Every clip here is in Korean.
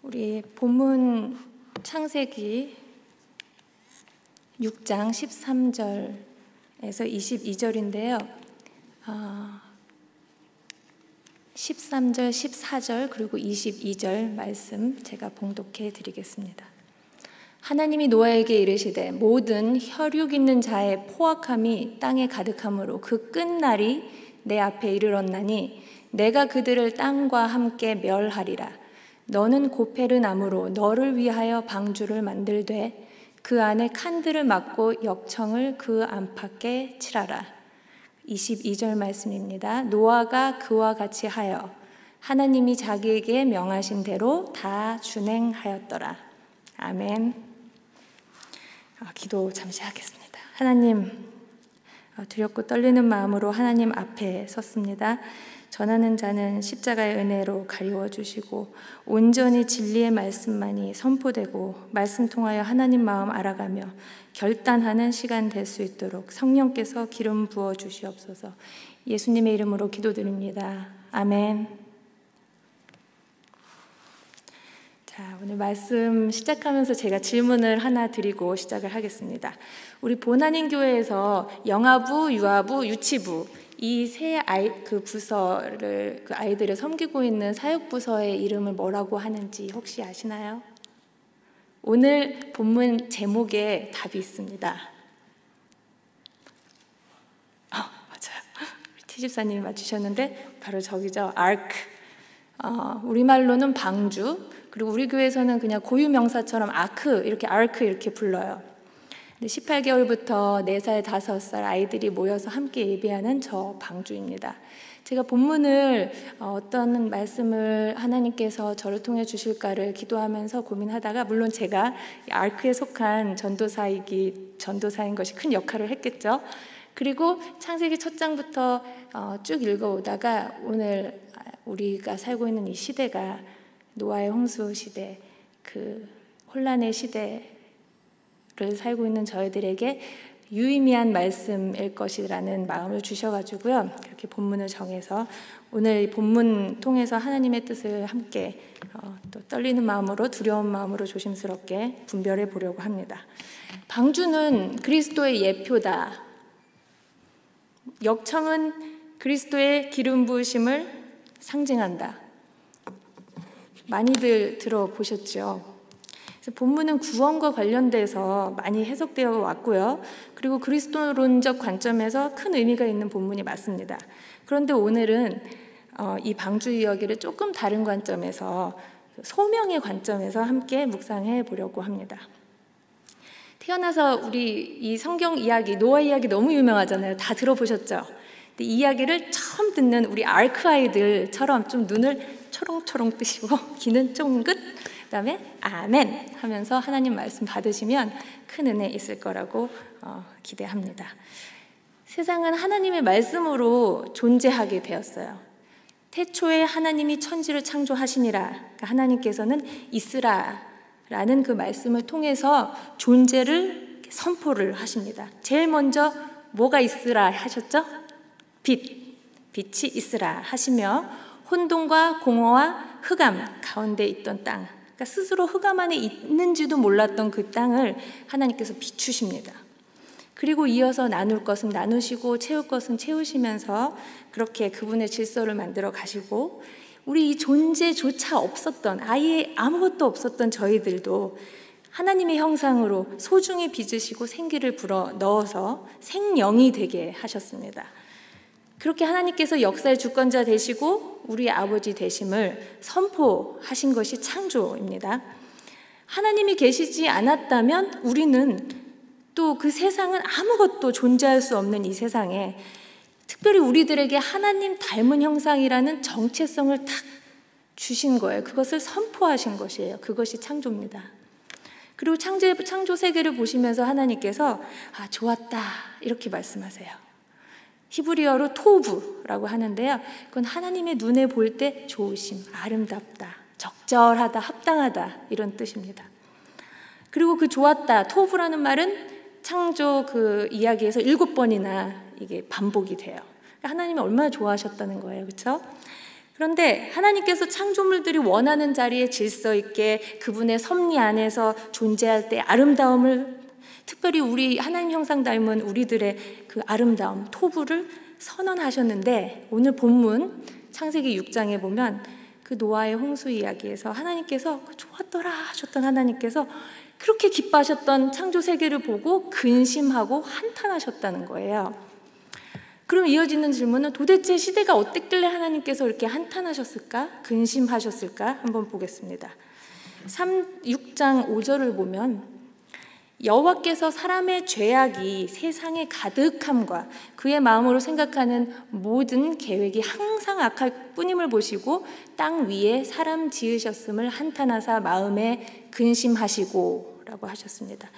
우리 본문 창세기 6장 13절에서 22절인데요. 13절, 14절 그리고 22절 말씀 제가 봉독해 드리겠습니다. 하나님이 노아에게 이르시되 모든 혈육 있는 자의 포악함이 땅에 가득함으로 그 끝날이 내 앞에 이르렀나니 내가 그들을 땅과 함께 멸하리라. 너는 고페르 나무로 너를 위하여 방주를 만들되 그 안에 칸들을 막고 역청을 그 안팎에 칠하라. 22절 말씀입니다. 노아가 그와 같이 하여 하나님이 자기에게 명하신 대로 다 준행하였더라. 아멘. 기도 잠시 하겠습니다. 하나님, 두렵고 떨리는 마음으로 하나님 앞에 섰습니다. 전하는 자는 십자가의 은혜로 가리워 주시고 온전히 진리의 말씀만이 선포되고 말씀 통하여 하나님 마음 알아가며 결단하는 시간 될 수 있도록 성령께서 기름 부어 주시옵소서. 예수님의 이름으로 기도드립니다. 아멘. 자, 오늘 말씀 시작하면서 제가 질문을 하나 드리고 시작을 하겠습니다. 우리 보난인교회에서 영아부, 유아부, 유치부 이 세 부서를 아이들을 섬기고 있는 사역부서의 이름을 뭐라고 하는지 혹시 아시나요? 오늘 본문 제목에 답이 있습니다. 맞아요. 티집사님이 맞추셨는데 바로 저기죠. 아크. 우리말로는 방주. 그리고 우리 교회에서는 그냥 고유명사처럼 아크 이렇게 불러요. 18개월부터 4살, 5살 아이들이 모여서 함께 예배하는 저 방주입니다. 제가 본문을 어떤 말씀을 하나님께서 저를 통해 주실까를 기도하면서 고민하다가 물론 제가 아크에 속한 전도사인 것이 큰 역할을 했겠죠. 그리고 창세기 첫 장부터 쭉 읽어오다가 오늘 우리가 살고 있는 이 시대가 노아의 홍수 시대, 그 혼란의 시대 를 살고 있는 저희들에게 유의미한 말씀일 것이라는 마음을 주셔가지고요. 이렇게 본문을 정해서 오늘 이 본문 통해서 하나님의 뜻을 함께 또 떨리는 마음으로 두려운 마음으로 조심스럽게 분별해 보려고 합니다. 방주는 그리스도의 예표다. 역청은 그리스도의 기름 부으심을 상징한다. 많이들 들어보셨죠? 본문은 구원과 관련돼서 많이 해석되어 왔고요. 그리고 그리스도론적 관점에서 큰 의미가 있는 본문이 맞습니다. 그런데 오늘은 이 방주 이야기를 조금 다른 관점에서 소명의 관점에서 함께 묵상해 보려고 합니다. 태어나서 우리 이 성경 이야기, 노아 이야기 너무 유명하잖아요. 다 들어보셨죠? 근데 이 이야기를 처음 듣는 우리 아크 아이들처럼 좀 눈을 초롱초롱 뜨시고 귀는 쫑긋 그 다음에 아멘 하면서 하나님 말씀 받으시면 큰 은혜 있을 거라고 기대합니다. 세상은 하나님의 말씀으로 존재하게 되었어요. 태초에 하나님이 천지를 창조하시니라. 그러니까 하나님께서는 있으라라는 그 말씀을 통해서 존재를 선포를 하십니다. 제일 먼저 뭐가 있으라 하셨죠? 빛이 있으라 하시며 혼돈과 공허와 흑암 가운데 있던 땅, 그러니까 스스로 흑암 안에 있는지도 몰랐던 그 땅을 하나님께서 비추십니다. 그리고 이어서 나눌 것은 나누시고 채울 것은 채우시면서 그렇게 그분의 질서를 만들어 가시고 우리 이 존재조차 없었던 아예 아무것도 없었던 저희들도 하나님의 형상으로 소중히 빚으시고 생기를 불어 넣어서 생명이 되게 하셨습니다. 그렇게 하나님께서 역사의 주권자 되시고 우리 아버지 되심을 선포하신 것이 창조입니다. 하나님이 계시지 않았다면 우리는 또 그 세상은 아무것도 존재할 수 없는 이 세상에 특별히 우리들에게 하나님 닮은 형상이라는 정체성을 탁 주신 거예요. 그것을 선포하신 것이에요. 그것이 창조입니다. 그리고 창조 세계를 보시면서 하나님께서 좋았다 이렇게 말씀하세요. 히브리어로 토브라고 하는데요. 그건 하나님의 눈에 볼 때 좋으심, 아름답다, 적절하다, 합당하다 이런 뜻입니다. 그리고 그 좋았다, 토브라는 말은 창조 그 이야기에서 7번이나 이게 반복이 돼요. 하나님이 얼마나 좋아하셨다는 거예요. 그렇죠? 그런데 하나님께서 창조물들이 원하는 자리에 질서 있게 그분의 섭리 안에서 존재할 때 아름다움을, 특별히 우리 하나님 형상 닮은 우리들의 그 아름다움, 토부를 선언하셨는데, 오늘 본문 창세기 6장에 보면 그 노아의 홍수 이야기에서 하나님께서 좋았더라 하셨던 하나님께서 그렇게 기뻐하셨던 창조 세계를 보고 근심하고 한탄하셨다는 거예요. 그럼 이어지는 질문은 도대체 시대가 어땠길래 하나님께서 이렇게 한탄하셨을까? 근심하셨을까? 한번 보겠습니다. 6장 5절을 보면 여호와께서 사람의 죄악이 세상에 가득함과 그의 마음으로 생각하는 모든 계획이 항상 악할 뿐임을 보시고 땅 위에 사람 지으셨음을 한탄하사 마음에 근심하시고 라고 하셨습니다.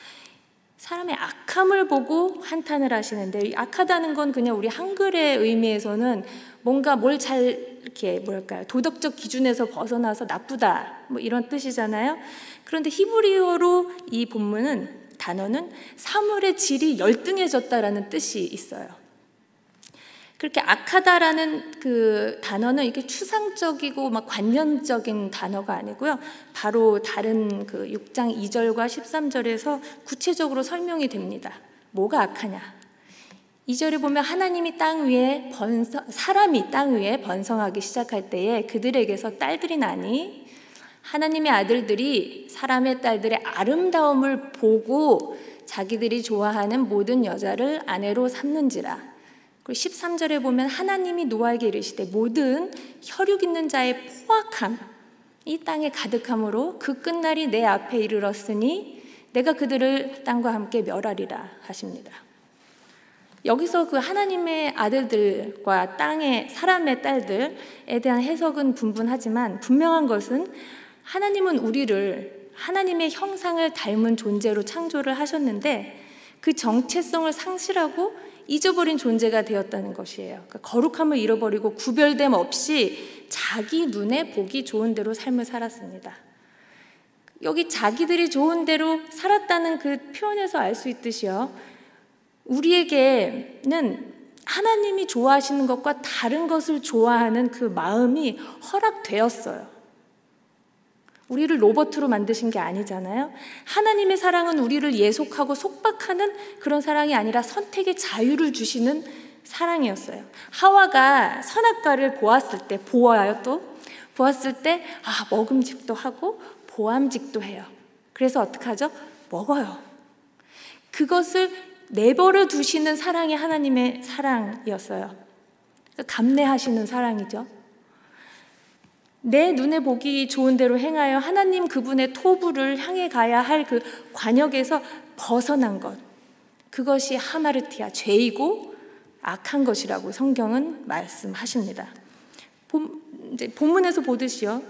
사람의 악함을 보고 한탄을 하시는데, 이 악하다는 건 그냥 우리 한글의 의미에서는 뭔가 뭘 잘 이렇게 뭐랄까요, 도덕적 기준에서 벗어나서 나쁘다 뭐 이런 뜻이잖아요. 그런데 히브리어로 이 본문은 단어는 사물의 질이 열등해졌다라는 뜻이 있어요. 그렇게 악하다라는 그 단어는 이렇게 추상적이고 막 관념적인 단어가 아니고요. 바로 다른 그 6장 2절과 13절에서 구체적으로 설명이 됩니다. 뭐가 악하냐? 2절에 보면 하나님이 땅 위에 사람이 땅 위에 번성하기 시작할 때에 그들에게서 딸들이 나니 하나님의 아들들이 사람의 딸들의 아름다움을 보고 자기들이 좋아하는 모든 여자를 아내로 삼는지라. 그리고 13절에 보면 하나님이 노아에게 이르시되 모든 혈육 있는 자의 포악함 이 땅에 가득함으로 그 끝날이 내 앞에 이르렀으니 내가 그들을 땅과 함께 멸하리라 하십니다. 여기서 그 하나님의 아들들과 땅의 사람의 딸들에 대한 해석은 분분하지만 분명한 것은 하나님은 우리를 하나님의 형상을 닮은 존재로 창조를 하셨는데 그 정체성을 상실하고 잊어버린 존재가 되었다는 것이에요. 그러니까 거룩함을 잃어버리고 구별됨 없이 자기 눈에 보기 좋은 대로 삶을 살았습니다. 여기 자기들이 좋은 대로 살았다는 그 표현에서 알 수 있듯이요, 우리에게는 하나님이 좋아하시는 것과 다른 것을 좋아하는 그 마음이 허락되었어요. 우리를 로봇으로 만드신 게 아니잖아요. 하나님의 사랑은 우리를 예속하고 속박하는 그런 사랑이 아니라 선택의 자유를 주시는 사랑이었어요. 하와가 선악과를 보았을 때, 보았을 때 먹음직도 하고 보암직도 해요. 그래서 어떻게 하죠? 먹어요. 그것을 내버려 두시는 사랑이 하나님의 사랑이었어요. 감내하시는 사랑이죠. 내 눈에 보기 좋은 대로 행하여 하나님 그분의 토부를 향해 가야 할 그 관역에서 벗어난 것, 그것이 하마르티아, 죄이고 악한 것이라고 성경은 말씀하십니다. 본문에서 보듯이요,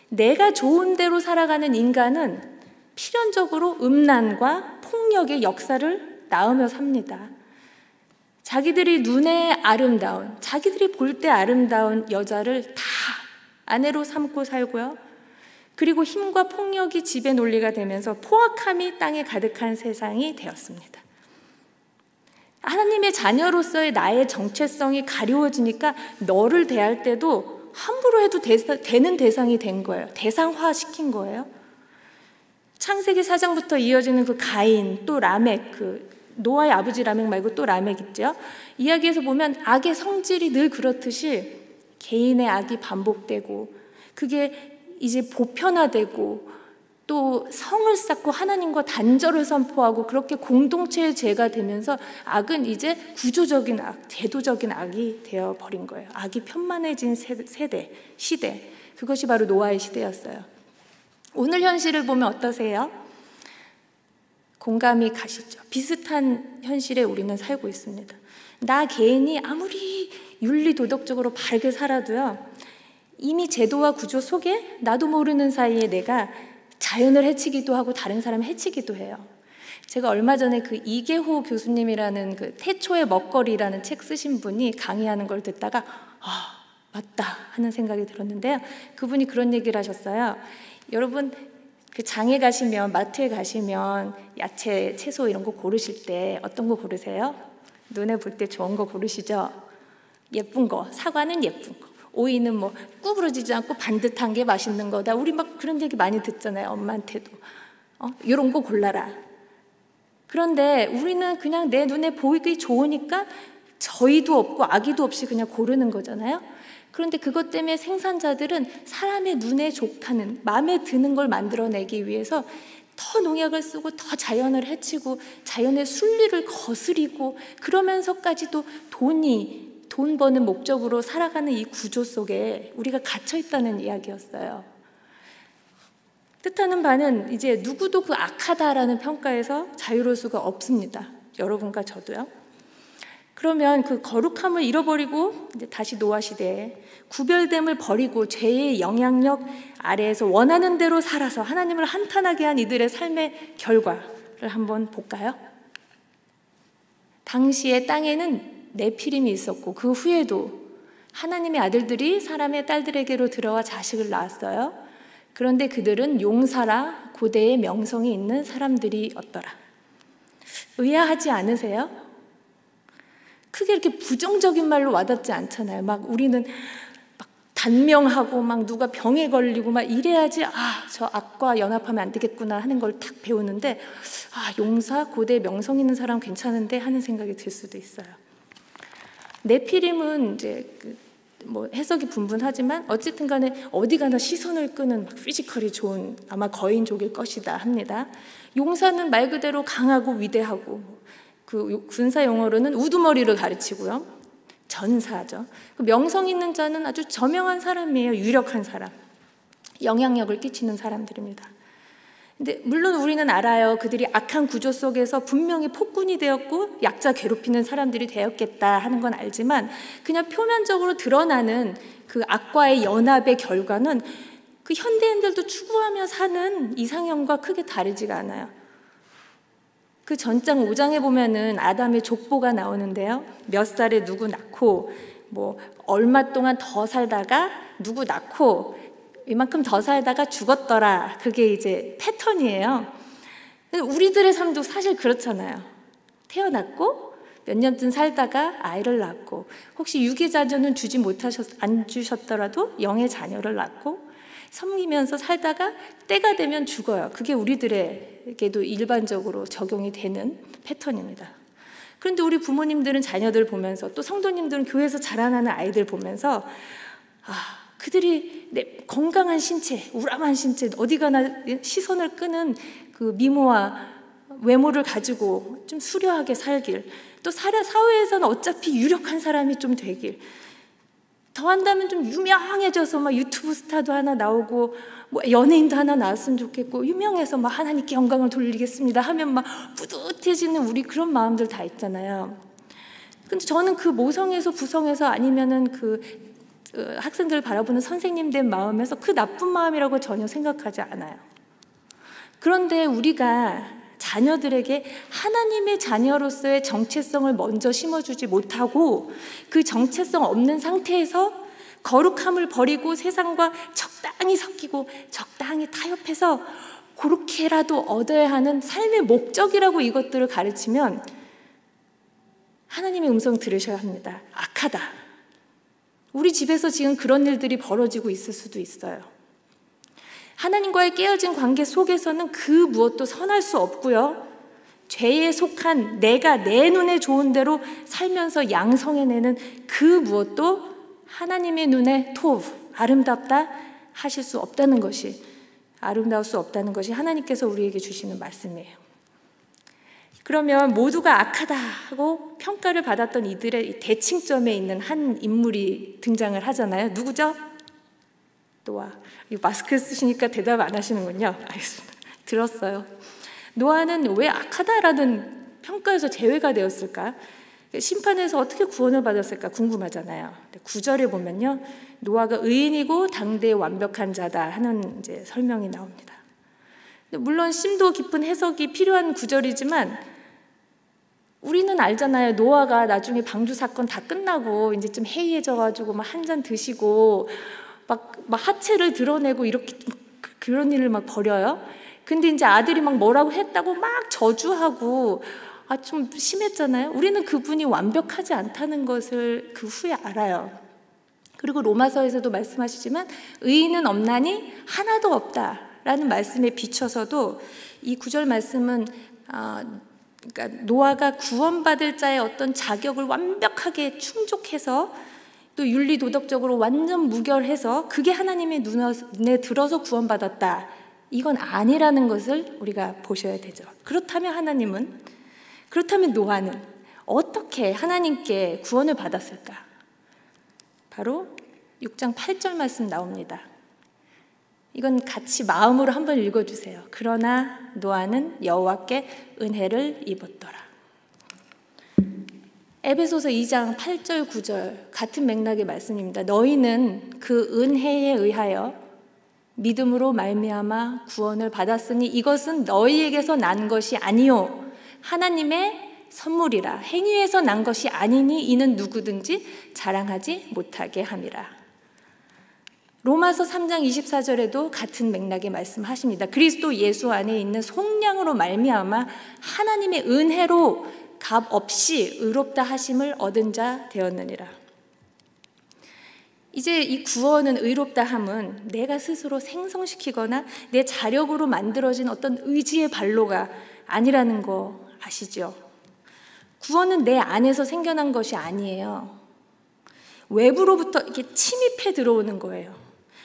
내가 좋은 대로 살아가는 인간은 필연적으로 음란과 폭력의 역사를 낳으며 삽니다. 자기들이 눈에 아름다운, 자기들이 볼 때 아름다운 여자를 다 아내로 삼고 살고요. 그리고 힘과 폭력이 지배 논리가 되면서 포악함이 땅에 가득한 세상이 되었습니다. 하나님의 자녀로서의 나의 정체성이 가려워지니까 너를 대할 때도 함부로 해도 되는 대상이 된 거예요. 대상화시킨 거예요. 창세기 4장부터 이어지는 그 가인, 또 라멕, 그 노아의 아버지 라멕 말고 또 라멕 있죠. 이야기에서 보면 악의 성질이 늘 그렇듯이 개인의 악이 반복되고 그게 이제 보편화되고 또 성을 쌓고 하나님과 단절을 선포하고 그렇게 공동체의 죄가 되면서 악은 이제 구조적인 악, 제도적인 악이 되어버린 거예요. 악이 편만해진 시대, 그것이 바로 노아의 시대였어요. 오늘 현실을 보면 어떠세요? 공감이 가시죠? 비슷한 현실에 우리는 살고 있습니다. 나 개인이 아무리 윤리 도덕적으로 바르게 살아도요, 이미 제도와 구조 속에 나도 모르는 사이에 내가 자연을 해치기도 하고 다른 사람을 해치기도 해요. 제가 얼마 전에 그 이계호 교수님이라는 그 태초의 먹거리라는 책 쓰신 분이 강의하는 걸 듣다가 맞다 하는 생각이 들었는데요. 그분이 그런 얘기를 하셨어요. 여러분, 그 장에 가시면, 마트에 가시면 야채, 채소 이런 거 고르실 때 어떤 거 고르세요? 눈에 볼 때 좋은 거 고르시죠? 예쁜 거, 사과는 예쁜 거, 오이는 뭐 구부러지지 않고 반듯한 게 맛있는 거다. 우리 막 그런 얘기 많이 듣잖아요. 엄마한테도. 이런 거 골라라. 그런데 우리는 그냥 내 눈에 보이기 좋으니까 저희도 없고 아기도 없이 그냥 고르는 거잖아요. 그런데 그것 때문에 생산자들은 사람의 눈에 좋다는, 마음에 드는 걸 만들어내기 위해서 더 농약을 쓰고 더 자연을 해치고 자연의 순리를 거스리고 그러면서까지도 돈 버는 목적으로 살아가는 이 구조 속에 우리가 갇혀 있다는 이야기였어요. 뜻하는 바는 이제 누구도 그 악하다라는 평가에서 자유로울 수가 없습니다. 여러분과 저도요. 그러면 그 거룩함을 잃어버리고 이제 다시 노아 시대에 구별됨을 버리고 죄의 영향력 아래에서 원하는 대로 살아서 하나님을 한탄하게 한 이들의 삶의 결과를 한번 볼까요? 당시에 땅에는 네피림이 있었고 그 후에도 하나님의 아들들이 사람의 딸들에게로 들어와 자식을 낳았어요. 그런데 그들은 용사라 고대의 명성이 있는 사람들이었더라. 의아하지 않으세요? 크게 이렇게 부정적인 말로 와닿지 않잖아요. 막 우리는 막 단명하고 막 누가 병에 걸리고 막 이래야지 저 악과 연합하면 안 되겠구나 하는 걸 탁 배우는데 용사 고대 명성 있는 사람 괜찮은데 하는 생각이 들 수도 있어요. 네피림은 이제 뭐 해석이 분분하지만 어쨌든 간에 어디 가나 시선을 끄는 막 피지컬이 좋은 아마 거인족일 것이다 합니다. 용사는 말 그대로 강하고 위대하고 그 군사 용어로는 우두머리를 가르치고요. 전사죠. 그 명성 있는 자는 아주 저명한 사람이에요. 유력한 사람. 영향력을 끼치는 사람들입니다. 근데 물론 우리는 알아요. 그들이 악한 구조 속에서 분명히 폭군이 되었고 약자 괴롭히는 사람들이 되었겠다 하는 건 알지만 그냥 표면적으로 드러나는 그 악과의 연합의 결과는 그 현대인들도 추구하며 사는 이상형과 크게 다르지가 않아요. 그 전장 5장에 보면은 아담의 족보가 나오는데요. 몇 살에 누구 낳고 뭐 얼마 동안 더 살다가 누구 낳고 이만큼 더 살다가 죽었더라. 그게 이제 패턴이에요. 근데 우리들의 삶도 사실 그렇잖아요. 태어났고 몇 년쯤 살다가 아이를 낳고 혹시 육의 자녀는 안 주셨더라도 영의 자녀를 낳고 섬기면서 살다가 때가 되면 죽어요. 그게 우리들에게도 일반적으로 적용이 되는 패턴입니다. 그런데 우리 부모님들은 자녀들 보면서 또 성도님들은 교회에서 자라나는 아이들 보면서 그들이 건강한 신체, 우람한 신체, 어디 가나 시선을 끄는 그 미모와 외모를 가지고 좀 수려하게 살길, 또 사회에서는 어차피 유력한 사람이 좀 되길, 더한다면 좀 유명해져서 막 유튜브 스타도 하나 나오고 뭐 연예인도 하나 나왔으면 좋겠고 유명해서 막 하나님께 영광을 돌리겠습니다 하면 막 뿌듯해지는 우리 그런 마음들 다 있잖아요. 근데 저는 그 모성에서 부성에서 아니면은 학생들을 바라보는 선생님들 마음에서 그 나쁜 마음이라고 전혀 생각하지 않아요. 그런데 우리가 자녀들에게 하나님의 자녀로서의 정체성을 먼저 심어주지 못하고 그 정체성 없는 상태에서 거룩함을 버리고 세상과 적당히 섞이고 적당히 타협해서 그렇게라도 얻어야 하는 삶의 목적이라고 이것들을 가르치면 하나님의 음성 들으셔야 합니다. 악하다. 우리 집에서 지금 그런 일들이 벌어지고 있을 수도 있어요. 하나님과의 깨어진 관계 속에서는 그 무엇도 선할 수 없고요. 죄에 속한 내가 내 눈에 좋은 대로 살면서 양성해내는 그 무엇도 하나님의 눈에 아름답다 하실 수 없다는 것이, 아름다울 수 없다는 것이 하나님께서 우리에게 주시는 말씀이에요. 그러면 모두가 악하다 하고 평가를 받았던 이들의 대칭점에 있는 한 인물이 등장을 하잖아요. 누구죠? 노아. 마스크 쓰시니까 대답 안 하시는군요. 알겠습니다. 들었어요. 노아는 왜 악하다라는 평가에서 제외가 되었을까? 심판에서 어떻게 구원을 받았을까 궁금하잖아요. 9절에 보면요, 노아가 의인이고 당대의 완벽한 자다 하는 이제 설명이 나옵니다. 물론 심도 깊은 해석이 필요한 구절이지만 우리는 알잖아요. 노아가 나중에 방주 사건 다 끝나고 이제 좀 해이해져가지고 막 한 잔 드시고 막 하체를 드러내고 이렇게 그런 일을 막 벌여요. 근데 이제 아들이 막 뭐라고 했다고 막 저주하고 좀 심했잖아요. 우리는 그분이 완벽하지 않다는 것을 그 후에 알아요. 그리고 로마서에서도 말씀하시지만 의인은 없나니 하나도 없다라는 말씀에 비춰서도 이 9절 말씀은 그러니까 노아가 구원받을 자의 어떤 자격을 완벽하게 충족해서 또 윤리 도덕적으로 완전 무결해서 그게 하나님의 눈에 들어서 구원받았다, 이건 아니라는 것을 우리가 보셔야 되죠. 그렇다면 노아는 어떻게 하나님께 구원을 받았을까? 바로 6장 8절 말씀 나옵니다. 이건 같이 마음으로 한번 읽어주세요. 그러나 노아는 여호와께 은혜를 입었더라. 에베소서 2장 8절 9절 같은 맥락의 말씀입니다. 너희는 그 은혜에 의하여 믿음으로 말미암아 구원을 받았으니 이것은 너희에게서 난 것이 아니요 하나님의 선물이라. 행위에서 난 것이 아니니 이는 누구든지 자랑하지 못하게 함이라. 로마서 3장 24절에도 같은 맥락의 말씀하십니다. 그리스도 예수 안에 있는 속량으로 말미암아 하나님의 은혜로 값 없이 의롭다 하심을 얻은 자 되었느니라. 이제 이 구원은, 의롭다 함은 내가 스스로 생성시키거나 내 자력으로 만들어진 어떤 의지의 발로가 아니라는 거 아시죠? 구원은 내 안에서 생겨난 것이 아니에요. 외부로부터 이렇게 침입해 들어오는 거예요.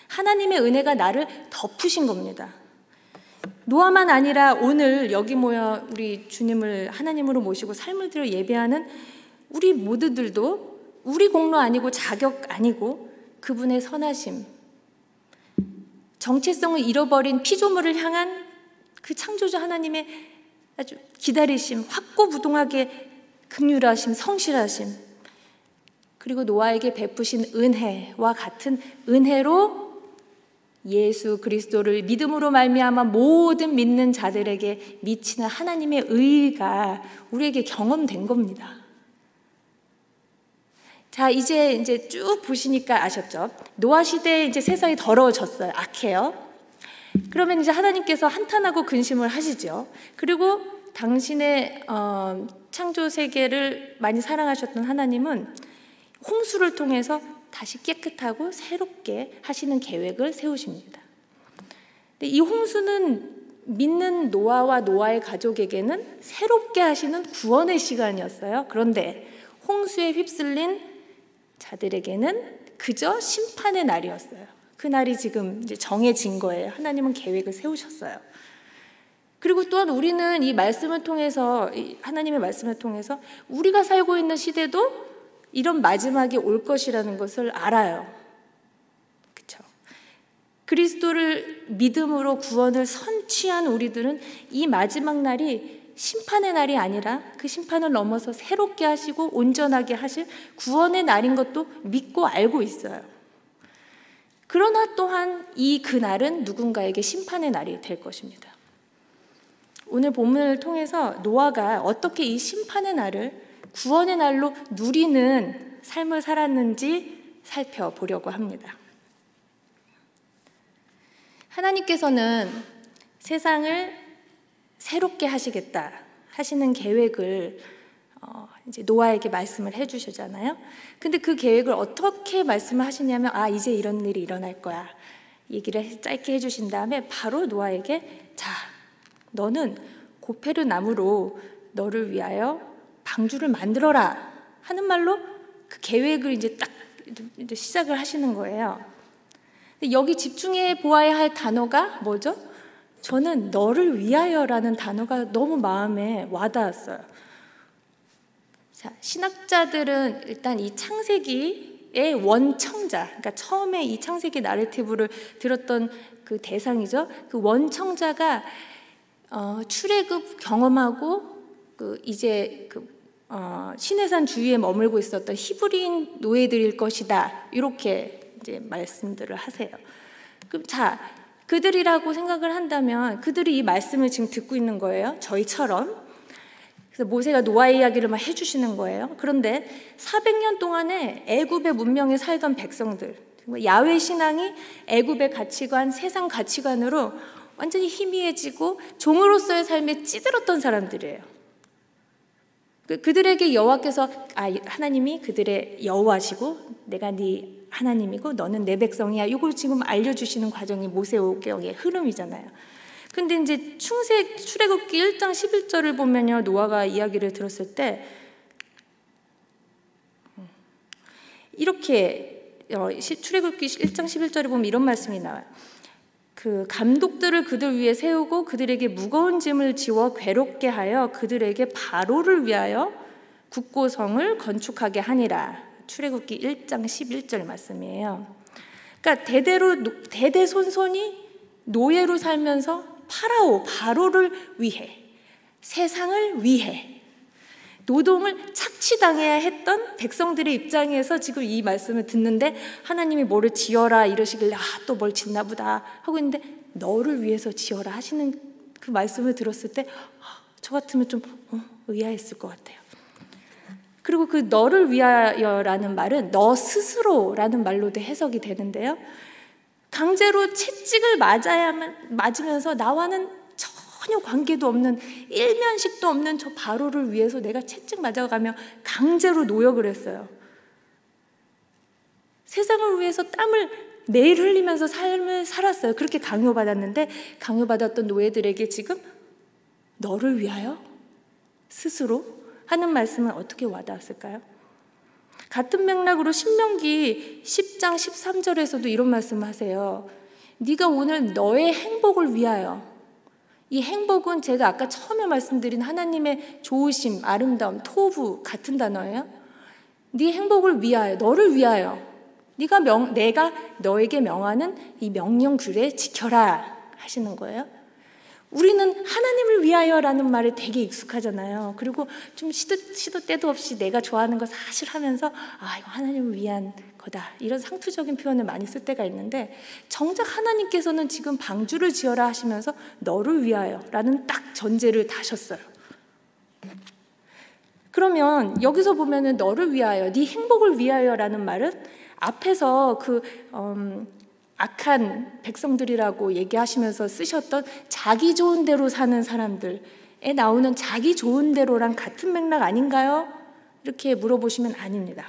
하나님의 은혜가 나를 덮으신 겁니다. 노아만 아니라 오늘 여기 모여 우리 주님을 하나님으로 모시고 삶을 들여 예배하는 우리 모두들도 우리 공로 아니고 자격 아니고 그분의 선하심, 정체성을 잃어버린 피조물을 향한 그 창조주 하나님의 아주 기다리심, 확고부동하게 긍휼하심, 성실하심, 그리고 노아에게 베푸신 은혜와 같은 은혜로 예수 그리스도를 믿음으로 말미암아 모든 믿는 자들에게 미치는 하나님의 의가 우리에게 경험된 겁니다. 자, 이제 쭉 보시니까 아셨죠? 노아 시대에 이제 세상이 더러워졌어요. 악해요. 그러면 이제 하나님께서 한탄하고 근심을 하시죠. 그리고 당신의 창조 세계를 많이 사랑하셨던 하나님은 홍수를 통해서 다시 깨끗하고 새롭게 하시는 계획을 세우십니다. 근데 이 홍수는 믿는 노아와 노아의 가족에게는 새롭게 하시는 구원의 시간이었어요. 그런데 홍수에 휩쓸린 자들에게는 그저 심판의 날이었어요. 그 날이 지금 이제 정해진 거예요. 하나님은 계획을 세우셨어요. 그리고 또한 우리는 이 말씀을 통해서, 하나님의 말씀을 통해서 우리가 살고 있는 시대도 이런 마지막이 올 것이라는 것을 알아요. 그렇죠? 그리스도를 믿음으로 구원을 선취한 우리들은 이 마지막 날이 심판의 날이 아니라 그 심판을 넘어서 새롭게 하시고 온전하게 하실 구원의 날인 것도 믿고 알고 있어요. 그러나 또한 이 그날은 누군가에게 심판의 날이 될 것입니다. 오늘 본문을 통해서 노아가 어떻게 이 심판의 날을 구원의 날로 누리는 삶을 살았는지 살펴보려고 합니다. 하나님께서는 세상을 새롭게 하시겠다 하시는 계획을 이제 노아에게 말씀을 해주시잖아요. 근데 그 계획을 어떻게 말씀을 하시냐면, 이제 이런 일이 일어날 거야 얘기를 짧게 해주신 다음에 바로 노아에게, 자, 너는 고페르 나무로 너를 위하여 방주를 만들어라 하는 말로 그 계획을 이제 딱 이제 시작을 하시는 거예요. 근데 여기 집중해 보아야 할 단어가 뭐죠? 저는 너를 위하여라는 단어가 너무 마음에 와닿았어요. 자, 신학자들은 일단 이 창세기의 원청자, 그러니까 처음에 이 창세기 나래티브를 들었던 그 대상이죠. 그 원청자가 출애굽 경험하고 이제 시내산 주위에 머물고 있었던 히브리인 노예들일 것이다, 이렇게 이제 말씀들을 하세요. 그럼 자, 그들이라고 생각을 한다면 그들이 이 말씀을 지금 듣고 있는 거예요. 저희처럼. 그래서 모세가 노아의 이야기를 막 해주시는 거예요. 그런데 400년 동안에 애굽의 문명에 살던 백성들, 야훼 신앙이 애굽의 가치관, 세상 가치관으로 완전히 희미해지고 종으로서의 삶에 찌들었던 사람들이에요. 그들에게 여호와께서, 하나님이 그들의 여호와시고 내가 네 하나님이고 너는 내 백성이야. 이걸 지금 알려주시는 과정이 모세오경의 흐름이잖아요. 근데 이제 출애굽기 1장 11절을 보면요, 노아가 이야기를 들었을 때 이렇게 출애굽기 1장 11절에 보면 이런 말씀이 나와요. 그 감독들을 그들 위에 세우고 그들에게 무거운 짐을 지워 괴롭게 하여 그들에게 바로를 위하여 국고성을 건축하게 하니라. 출애굽기 1장 11절 말씀이에요. 그러니까 대대손손이 노예로 살면서 바로를 위해, 세상을 위해 노동을 착취당해야 했던 백성들의 입장에서 지금 이 말씀을 듣는데 하나님이 뭐를 지어라 이러시길래 또 뭘 짓나 보다 하고 있는데 너를 위해서 지어라 하시는 그 말씀을 들었을 때 저 같으면 좀 의아했을 것 같아요. 그리고 그 너를 위하여라는 말은 너 스스로라는 말로도 해석이 되는데요. 강제로 채찍을 맞으면서 나와는 전혀 관계도 없는 일면식도 없는 저 바로를 위해서 내가 채찍 맞아가며 강제로 노역을 했어요. 세상을 위해서 땀을 매일 흘리면서 삶을 살았어요. 그렇게 강요받았는데 강요받았던 노예들에게 지금 너를 위하여 스스로 하는 말씀은 어떻게 와닿았을까요? 같은 맥락으로 신명기 10장 13절에서도 이런 말씀을 하세요. 네가 오늘 너의 행복을 위하여, 이 행복은 제가 아까 처음에 말씀드린 하나님의 좋으심, 아름다움, 토부 같은 단어예요. 네 행복을 위하여, 너를 위하여 내가 너에게 명하는 이 명령규례 지켜라 하시는 거예요. 우리는 하나님을 위하여라는 말에 되게 익숙하잖아요. 그리고 좀 시도 때도 없이 내가 좋아하는 거 사실 하면서 이거 하나님을 위한 거다 이런 상투적인 표현을 많이 쓸 때가 있는데 정작 하나님께서는 지금 방주를 지어라 하시면서 너를 위하여라는 딱 전제를 다셨어요. 그러면 여기서 보면은 너를 위하여, 네 행복을 위하여라는 말은 앞에서 악한 백성들이라고 얘기하시면서 쓰셨던 자기 좋은 대로 사는 사람들에 나오는 자기 좋은 대로랑 같은 맥락 아닌가요? 이렇게 물어보시면 아닙니다.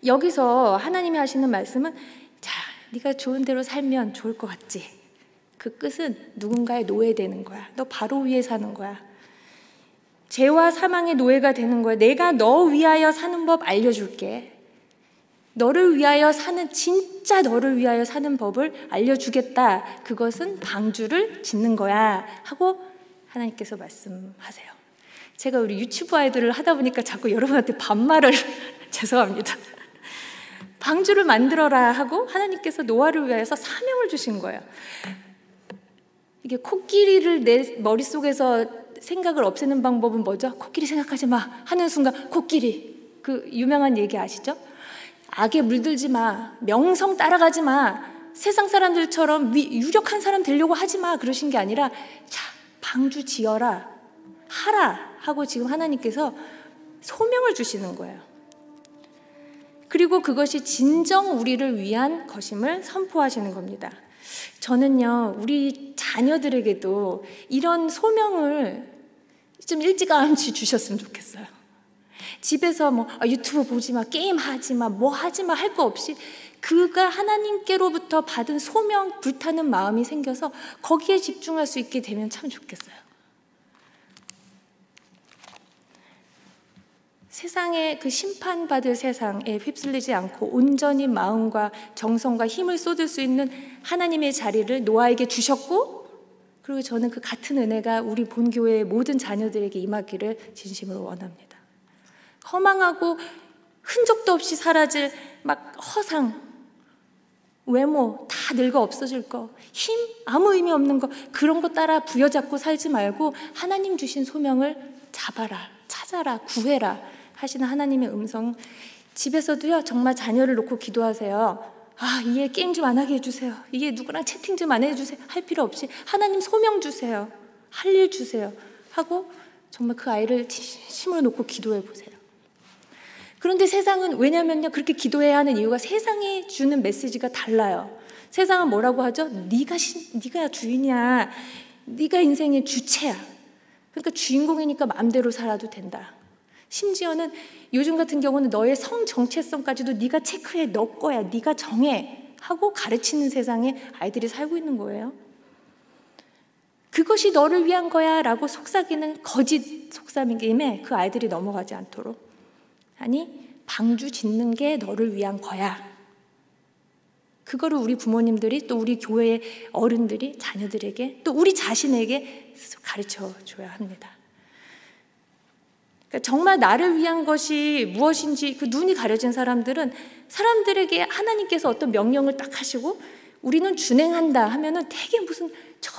여기서 하나님이 하시는 말씀은 자, 네가 좋은 대로 살면 좋을 것 같지? 그 끝은 누군가의 노예되는 거야. 너 바로 위에 사는 거야. 죄와 사망의 노예가 되는 거야. 내가 너 위하여 사는 법 알려줄게. 너를 위하여 사는, 진짜 너를 위하여 사는 법을 알려주겠다. 그것은 방주를 짓는 거야 하고 하나님께서 말씀하세요. 제가 우리 유치부 아이들을 하다 보니까 자꾸 여러분한테 반말을 죄송합니다. 방주를 만들어라 하고 하나님께서 노아를 위하여서 사명을 주신 거예요. 이게 코끼리를 내 머릿속에서 생각을 없애는 방법은 뭐죠? 코끼리 생각하지 마 하는 순간 코끼리, 그 유명한 얘기 아시죠? 악에 물들지 마, 명성 따라가지 마, 세상 사람들처럼 유력한 사람 되려고 하지 마 그러신 게 아니라 자, 방주 지어라, 하라 하고 지금 하나님께서 소명을 주시는 거예요. 그리고 그것이 진정 우리를 위한 것임을 선포하시는 겁니다. 저는요, 우리 자녀들에게도 이런 소명을 좀 일찌감치 주셨으면 좋겠어요. 집에서 유튜브 보지 마, 게임 하지 마, 뭐 하지 마 할 거 없이 그가 하나님께로부터 받은 소명, 불타는 마음이 생겨서 거기에 집중할 수 있게 되면 참 좋겠어요. 세상에 그 심판받을 세상에 휩쓸리지 않고 온전히 마음과 정성과 힘을 쏟을 수 있는 하나님의 자리를 노아에게 주셨고, 그리고 저는 그 같은 은혜가 우리 본교회의 모든 자녀들에게 임하기를 진심으로 원합니다. 허망하고 흔적도 없이 사라질 허상, 외모 다 늙어 없어질 거, 힘 아무 의미 없는 거, 그런 거 따라 부여잡고 살지 말고 하나님 주신 소명을 잡아라, 찾아라, 구해라 하시는 하나님의 음성. 집에서도요, 정말 자녀를 놓고 기도하세요. 얘 게임 좀 안 하게 해주세요. 얘 누구랑 채팅 좀 안 해주세요. 할 필요 없이 하나님 소명 주세요. 할 일 주세요 하고 정말 그 아이를 힘을 놓고 기도해 보세요. 그런데 세상은, 왜냐면요, 그렇게 기도해야 하는 이유가 세상이 주는 메시지가 달라요. 세상은 뭐라고 하죠? 네가 주인이야. 네가 인생의 주체야. 그러니까 주인공이니까 마음대로 살아도 된다. 심지어는 요즘 같은 경우는 너의 성 정체성까지도 네가 체크해, 너 거야, 네가 정해 하고 가르치는 세상에 아이들이 살고 있는 거예요. 그것이 너를 위한 거야 라고 속삭이는 거짓 속삭임에 그 아이들이 넘어가지 않도록, 아니 방주 짓는 게 너를 위한 거야, 그거를 우리 부모님들이 또 우리 교회의 어른들이 자녀들에게 또 우리 자신에게 가르쳐 줘야 합니다. 그러니까 정말 나를 위한 것이 무엇인지 그 눈이 가려진 사람들은 사람들에게 하나님께서 어떤 명령을 딱 하시고 우리는 준행한다 하면은 되게 무슨 저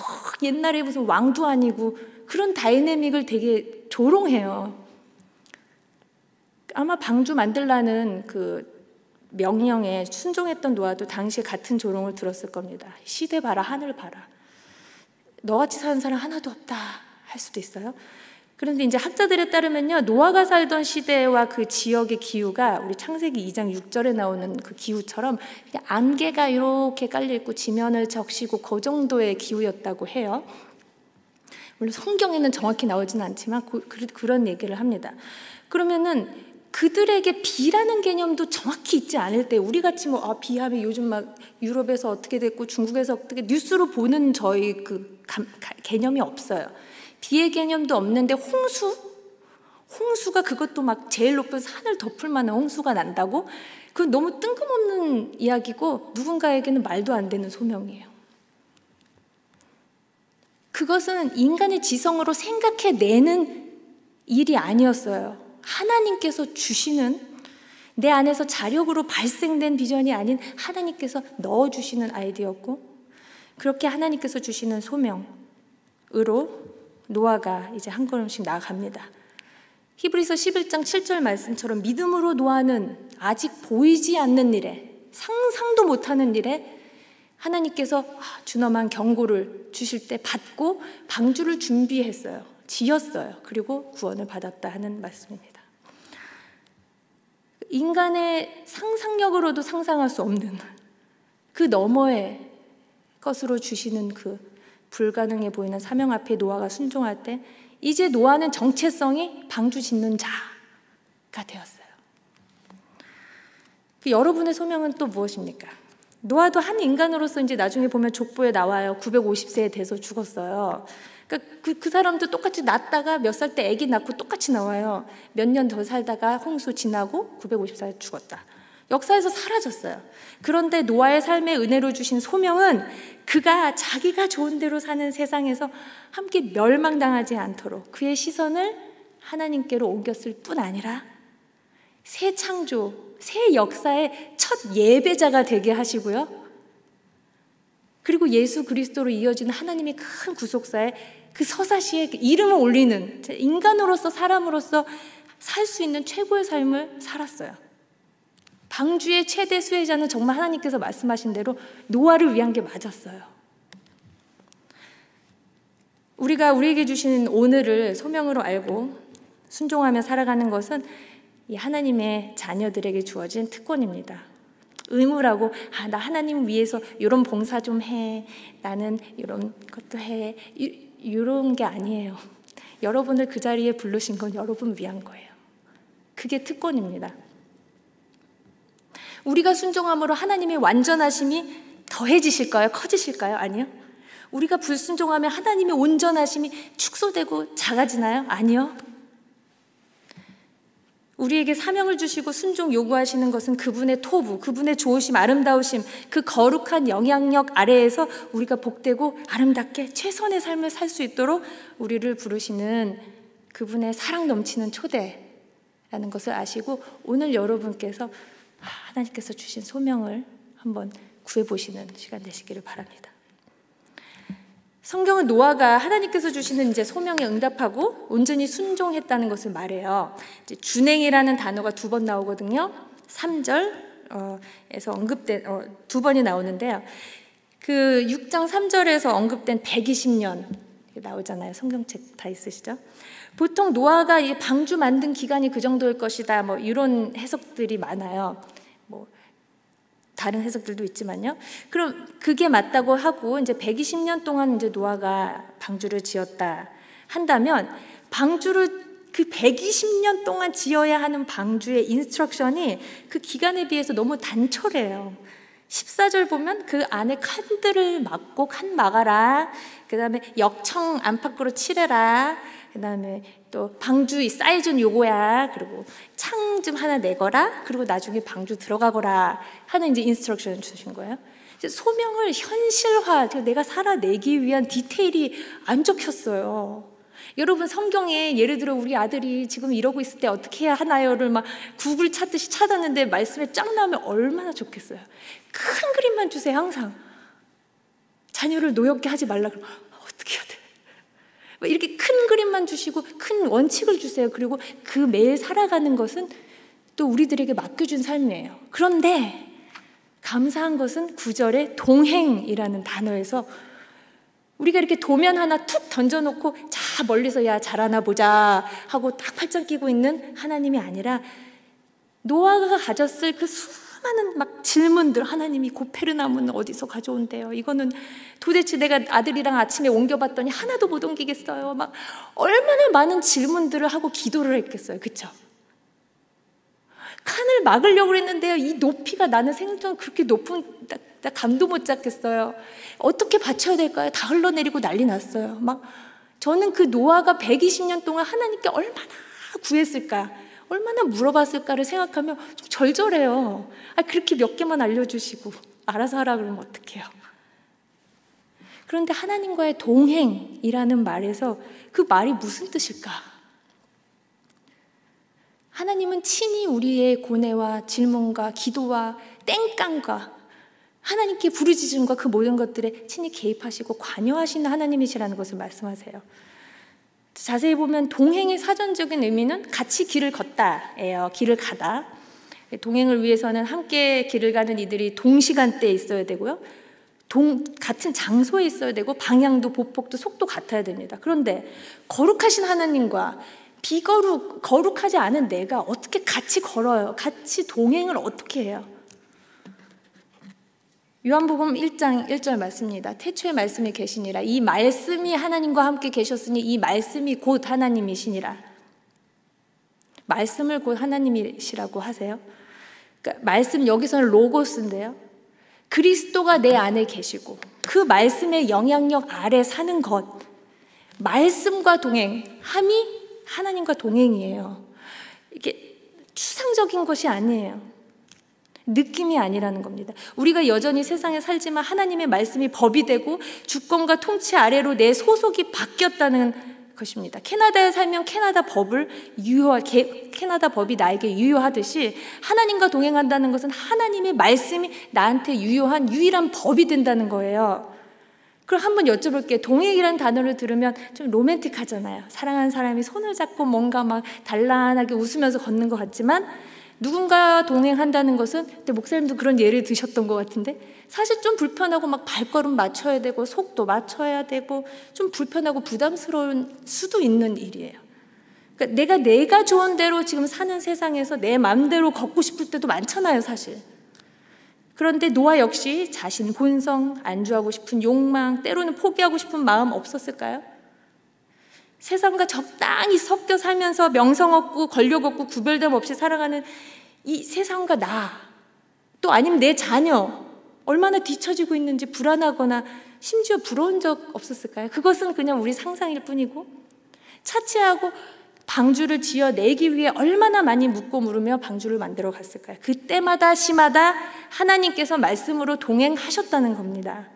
옛날에 무슨 왕도 아니고 그런 다이내믹을 되게 조롱해요. 아마 방주 만들라는 그 명령에 순종했던 노아도 당시에 같은 조롱을 들었을 겁니다. 시대 봐라, 하늘 봐라. 너같이 사는 사람 하나도 없다 할 수도 있어요. 그런데 이제 학자들에 따르면요, 노아가 살던 시대와 그 지역의 기후가 우리 창세기 2장 6절에 나오는 그 기후처럼 그냥 안개가 이렇게 깔려있고 지면을 적시고 그 정도의 기후였다고 해요. 물론 성경에는 정확히 나오지는 않지만 그런 얘기를 합니다. 그러면은 그들에게 비라는 개념도 정확히 있지 않을 때, 우리같이 뭐 비하면 요즘 막 유럽에서 어떻게 됐고 중국에서 어떻게 뉴스로 보는 저희 그 개념이 없어요. 비의 개념도 없는데 홍수가 그것도 막 제일 높은 산을 덮을 만한 홍수가 난다고? 그건 너무 뜬금없는 이야기고 누군가에게는 말도 안 되는 소명이에요. 그것은 인간의 지성으로 생각해내는 일이 아니었어요. 하나님께서 주시는, 내 안에서 자력으로 발생된 비전이 아닌 하나님께서 넣어주시는 아이디어였고, 그렇게 하나님께서 주시는 소명으로 노아가 이제 한 걸음씩 나아갑니다. 히브리서 11장 7절 말씀처럼 믿음으로 노아는 아직 보이지 않는 일에, 상상도 못하는 일에 하나님께서 준엄한 경고를 주실 때 받고 방주를 준비했어요. 지었어요. 그리고 구원을 받았다 하는 말씀입니다. 인간의 상상력으로도 상상할 수 없는 그 너머의 것으로 주시는 그 불가능해 보이는 사명 앞에 노아가 순종할 때 이제 노아는 정체성이 방주 짓는 자가 되었어요. 그 여러분의 소명은 또 무엇입니까? 노아도 한 인간으로서 이제 나중에 보면 족보에 나와요. 950세에 돼서 죽었어요. 그러니까 그 사람도 똑같이 낳다가 몇 살 때 아기 낳고 똑같이 나와요. 몇 년 더 살다가 홍수 지나고 950살 죽었다. 역사에서 사라졌어요. 그런데 노아의 삶의 은혜로 주신 소명은 그가 자기가 좋은 대로 사는 세상에서 함께 멸망당하지 않도록 그의 시선을 하나님께로 옮겼을 뿐 아니라 새 창조, 새 역사의 첫 예배자가 되게 하시고요. 그리고 예수 그리스도로 이어지는 하나님의 큰 구속사에 그 서사시에 이름을 올리는, 인간으로서 사람으로서 살 수 있는 최고의 삶을 살았어요. 방주의 최대 수혜자는 정말 하나님께서 말씀하신 대로 노아를 위한 게 맞았어요. 우리가 우리에게 주시는 오늘을 소명으로 알고 순종하며 살아가는 것은 이 하나님의 자녀들에게 주어진 특권입니다. 의무라고, 나 하나님 위해서 이런 봉사 좀 해, 나는 이런 것도 해, 이런 게 아니에요. 여러분을 그 자리에 부르신 건 여러분 위한 거예요. 그게 특권입니다. 우리가 순종함으로 하나님의 완전하심이 더해지실까요? 커지실까요? 아니요. 우리가 불순종하면 하나님의 온전하심이 축소되고 작아지나요? 아니요. 우리에게 사명을 주시고 순종 요구하시는 것은 그분의 토부, 그분의 좋으심, 아름다우심, 그 거룩한 영향력 아래에서 우리가 복되고 아름답게 최선의 삶을 살 수 있도록 우리를 부르시는 그분의 사랑 넘치는 초대라는 것을 아시고 오늘 여러분께서 하나님께서 주신 소명을 한번 구해보시는 시간 되시기를 바랍니다. 성경은 노아가 하나님께서 주시는 이제 소명에 응답하고 온전히 순종했다는 것을 말해요. 이제 준행이라는 단어가 2번 나오거든요. 3절에서 언급된 2번이 나오는데요. 그 6장 3절에서 언급된 120년 나오잖아요. 성경책 다 있으시죠? 보통 노아가 이 방주 만든 기간이 그 정도일 것이다. 뭐 이런 해석들이 많아요. 뭐 다른 해석들도 있지만요. 그럼 그게 맞다고 하고 이제 120년 동안 이제 노아가 방주를 지었다 한다면 방주를 그 120년 동안 지어야 하는 방주의 인스트럭션이 그 기간에 비해서 너무 단촐해요. 14절 보면 그 안에 칸들을 막고 칸 막아라. 그 다음에 역청 안팎으로 칠해라. 그 다음에 또 방주 사이즈는 요거야. 그리고 창 좀 하나 내거라. 그리고 나중에 방주 들어가거라 하는 이제 인스트럭션을 주신 거예요. 이제 소명을 현실화, 내가 살아내기 위한 디테일이 안 적혔어요. 여러분 성경에 예를 들어 우리 아들이 지금 이러고 있을 때 어떻게 해야 하나요를 막 구글 찾듯이 찾았는데 말씀에 쫙 나오면 얼마나 좋겠어요. 큰 그림만 주세요. 항상 자녀를 노엽게 하지 말라 그러면 어떻게 해야 돼? 이렇게 큰 그림만 주시고 큰 원칙을 주세요. 그리고 그 매일 살아가는 것은 또 우리들에게 맡겨준 삶이에요. 그런데 감사한 것은 9절에 동행이라는 단어에서 우리가 이렇게 도면 하나 툭 던져놓고 자 멀리서 야 잘하나 보자 하고 딱 팔짱 끼고 있는 하나님이 아니라 노아가 가졌을 그 수많은 막 질문들, 하나님이 고페르나무는 어디서 가져온대요? 이거는 도대체 내가 아들이랑 아침에 옮겨봤더니 하나도 못 옮기겠어요. 막 얼마나 많은 질문들을 하고 기도를 했겠어요. 그렇죠? 칸을 막으려고 했는데요. 이 높이가 나는 생전 그렇게 높은 나 감도 못 잡겠어요. 어떻게 받쳐야 될까요? 다 흘러내리고 난리 났어요. 막 저는 그 노아가 120년 동안 하나님께 얼마나 구했을까, 얼마나 물어봤을까를 생각하면 좀 절절해요. 그렇게 몇 개만 알려주시고 알아서 하라 그러면 어떡해요? 그런데 하나님과의 동행이라는 말에서 그 말이 무슨 뜻일까? 하나님은 친히 우리의 고뇌와 질문과 기도와 땡깡과 하나님께 부르짖음과 그 모든 것들에 친히 개입하시고 관여하시는 하나님이시라는 것을 말씀하세요. 자세히 보면 동행의 사전적인 의미는 같이 길을 걷다예요. 길을 가다. 동행을 위해서는 함께 길을 가는 이들이 동시간대에 있어야 되고요. 같은 장소에 있어야 되고 방향도 보폭도 속도 같아야 됩니다. 그런데 거룩하신 하나님과 거룩하지 않은 내가 어떻게 같이 걸어요? 같이 동행을 어떻게 해요? 요한복음 1장 1절 말씀입니다. 태초에 말씀이 계시니라. 이 말씀이 하나님과 함께 계셨으니 이 말씀이 곧 하나님이시니라. 말씀을 곧 하나님이시라고 하세요. 그러니까 말씀 여기서는 로고스인데요. 그리스도가 내 안에 계시고 그 말씀의 영향력 아래 사는 것. 말씀과 동행함이 하나님과 동행이에요. 이게 추상적인 것이 아니에요. 느낌이 아니라는 겁니다. 우리가 여전히 세상에 살지만 하나님의 말씀이 법이 되고 주권과 통치 아래로 내 소속이 바뀌었다는 것입니다. 캐나다에 살면 캐나다 법이 나에게 유효하듯이 하나님과 동행한다는 것은 하나님의 말씀이 나한테 유효한 유일한 법이 된다는 거예요. 그럼 한번 여쭤볼게요. 동행이라는 단어를 들으면 좀 로맨틱하잖아요. 사랑하는 사람이 손을 잡고 뭔가 막 단란하게 웃으면서 걷는 것 같지만 누군가 동행한다는 것은 근데 목사님도 그런 예를 드셨던 것 같은데 사실 좀 불편하고 막 발걸음 맞춰야 되고 속도 맞춰야 되고 좀 불편하고 부담스러운 수도 있는 일이에요. 그러니까 내가 좋은 대로 지금 사는 세상에서 내 마음대로 걷고 싶을 때도 많잖아요, 사실. 그런데 노아 역시 자신 본성, 안주하고 싶은 욕망, 때로는 포기하고 싶은 마음 없었을까요? 세상과 적당히 섞여 살면서 명성 없고 권력 없고 구별됨 없이 살아가는 이 세상과 나, 또 아니면 내 자녀 얼마나 뒤처지고 있는지 불안하거나 심지어 부러운 적 없었을까요? 그것은 그냥 우리 상상일 뿐이고 차치하고 방주를 지어내기 위해 얼마나 많이 묻고 물으며 방주를 만들어 갔을까요? 그때마다 시마다 하나님께서 말씀으로 동행하셨다는 겁니다.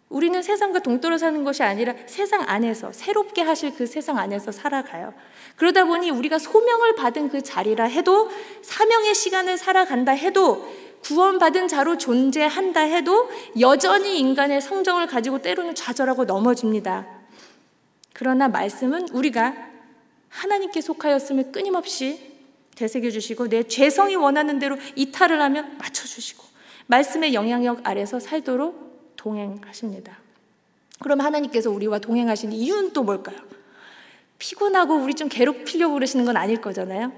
우리는 세상과 동떨어 사는 것이 아니라 세상 안에서 새롭게 하실 그 세상 안에서 살아가요. 그러다 보니 우리가 소명을 받은 그 자리라 해도 사명의 시간을 살아간다 해도 구원받은 자로 존재한다 해도 여전히 인간의 성정을 가지고 때로는 좌절하고 넘어집니다. 그러나 말씀은 우리가 하나님께 속하였음을 끊임없이 되새겨주시고 내 죄성이 원하는 대로 이탈을 하면 맞춰주시고 말씀의 영향력 아래서 살도록 동행하십니다. 그럼 하나님께서 우리와 동행하신 이유는 또 뭘까요? 피곤하고 우리 좀 괴롭히려고 그러시는 건 아닐 거잖아요.